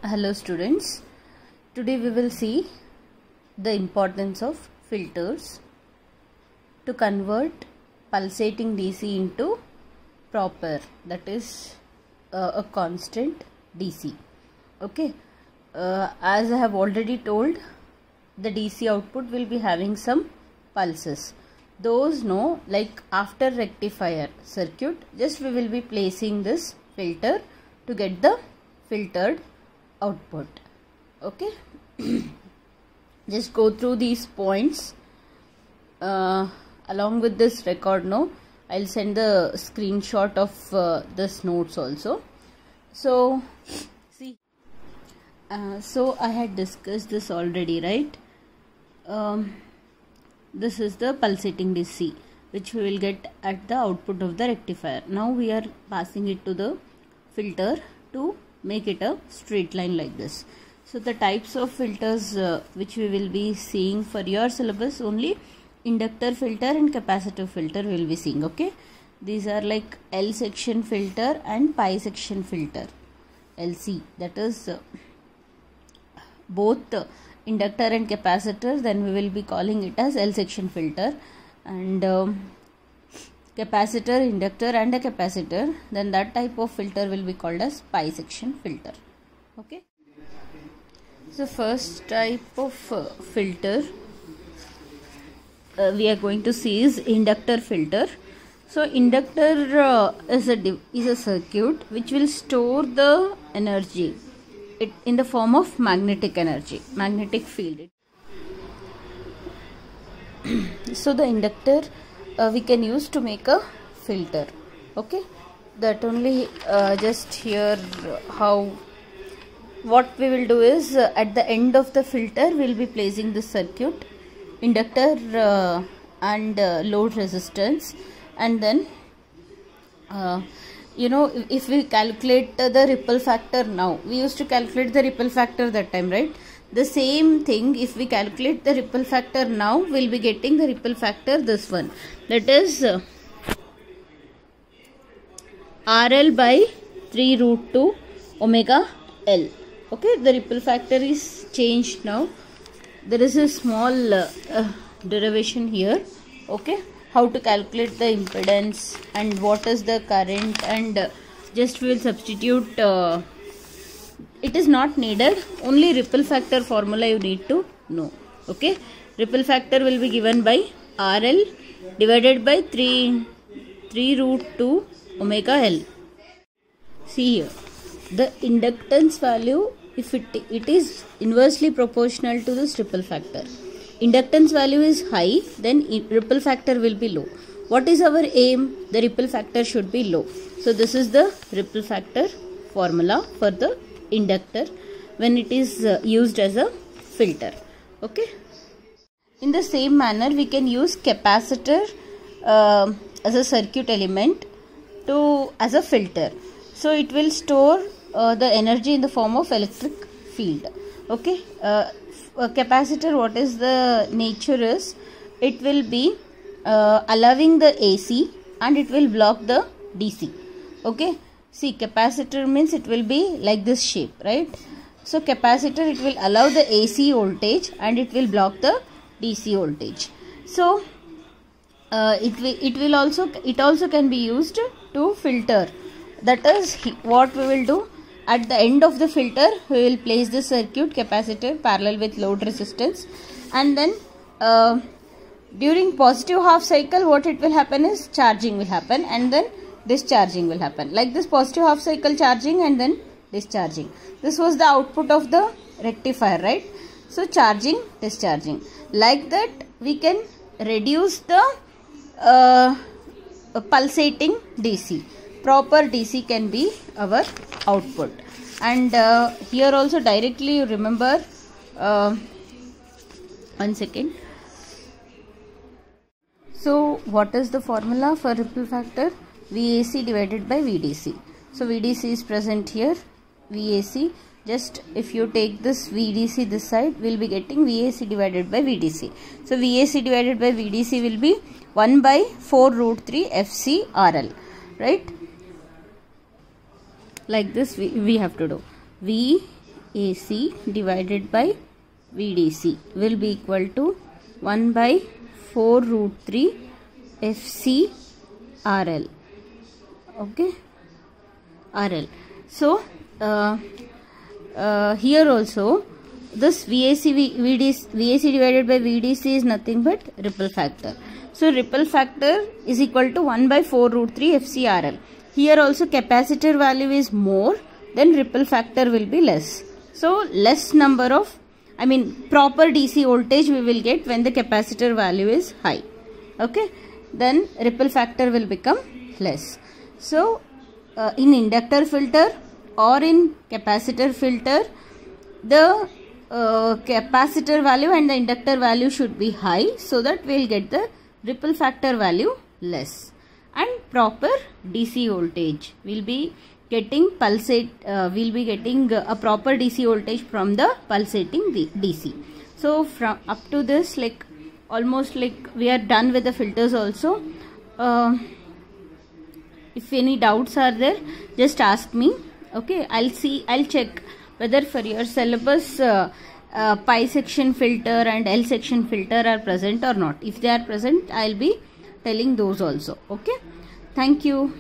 Hello students, today we will see the importance of filters to convert pulsating DC into proper, that is a constant DC. Okay, as I have already told, the DC output will be having some pulses. Those know, like after rectifier circuit, just we will be placing this filter to get the filtered output. Okay, just go through these points along with this record. Now I'll send the screenshot of this notes also. So see, so I had discussed this already, right? This is the pulsating DC which we will get at the output of the rectifier. Now we are passing it to the filter to make it a straight line like this. So the types of filters which we will be seeing for your syllabus, only inductor filter and capacitor filter we will be seeing. Okay, these are like L section filter and pi section filter, LC, that is both inductor and capacitor. Then we will be calling it as L section filter, and capacitor, inductor and a capacitor, then that type of filter will be called as pi section filter. Okay, so first type of filter we are going to see is inductor filter. So inductor is a circuit which will store the energy in the form of magnetic energy, magnetic field. So the inductor we can use to make a filter. Okay, that only just here how what we will do is at the end of the filter we will be placing the circuit, inductor and load resistance, and then if we calculate the ripple factor, now we used to calculate the ripple factor that time, right? The same thing, if we calculate the ripple factor now, we will be getting the ripple factor, this one, that is RL by 3 root 2 omega L. Okay, the ripple factor is changed now. There is a small derivation here. Okay, how to calculate the impedance and what is the current, and just we will substitute. It is not needed, only ripple factor formula you need to know. Okay, ripple factor will be given by RL divided by 3 root 2 omega L. See here, the inductance value, if it is inversely proportional to this ripple factor. Inductance value is high, then ripple factor will be low. What is our aim? The ripple factor should be low. So this is the ripple factor formula for the inductor when it is used as a filter. Okay, in the same manner we can use capacitor as a circuit element as a filter. So it will store the energy in the form of electric field. Okay, a capacitor, what is the nature is, it will be allowing the AC and it will block the DC. Okay, see, capacitor means it will be like this shape, right? So capacitor, it will allow the AC voltage and it will block the DC voltage. So it also can be used to filter. That is what we will do. At the end of the filter we will place the circuit, capacitor parallel with load resistance, and then during positive half cycle what it will happen is charging will happen and then discharging will happen, like this positive half cycle charging and then discharging. This was the output of the rectifier, right? So charging, discharging, like that we can reduce the pulsating DC. Proper DC can be our output. And here also directly you remember, one second. So what is the formula for ripple factor? VAC divided by VDC. So VDC is present here, VAC, just if you take this VDC this side, we will be getting VAC divided by VDC. So VAC divided by VDC will be 1 by 4 root 3 FC RL, right? Like this we have to do. VAC divided by VDC will be equal to 1 by 4 root 3 FC RL. Okay, RL. So here also this VAC divided by VDC is nothing but ripple factor. So ripple factor is equal to 1 by 4 root 3 FCRL. Here also capacitor value is more, then ripple factor will be less. So less number of, proper DC voltage we will get when the capacitor value is high. Okay, then ripple factor will become less. So in inductor filter or in capacitor filter, the capacitor value and the inductor value should be high, so that we will get the ripple factor value less, and proper DC voltage will be getting we'll be getting a proper DC voltage from the pulsating DC. So from up to this, almost we are done with the filters also. If any doubts are there, just ask me. Okay, I'll check whether for your syllabus pi section filter and L section filter are present or not. If they are present, I'll be telling those also. Okay, thank you.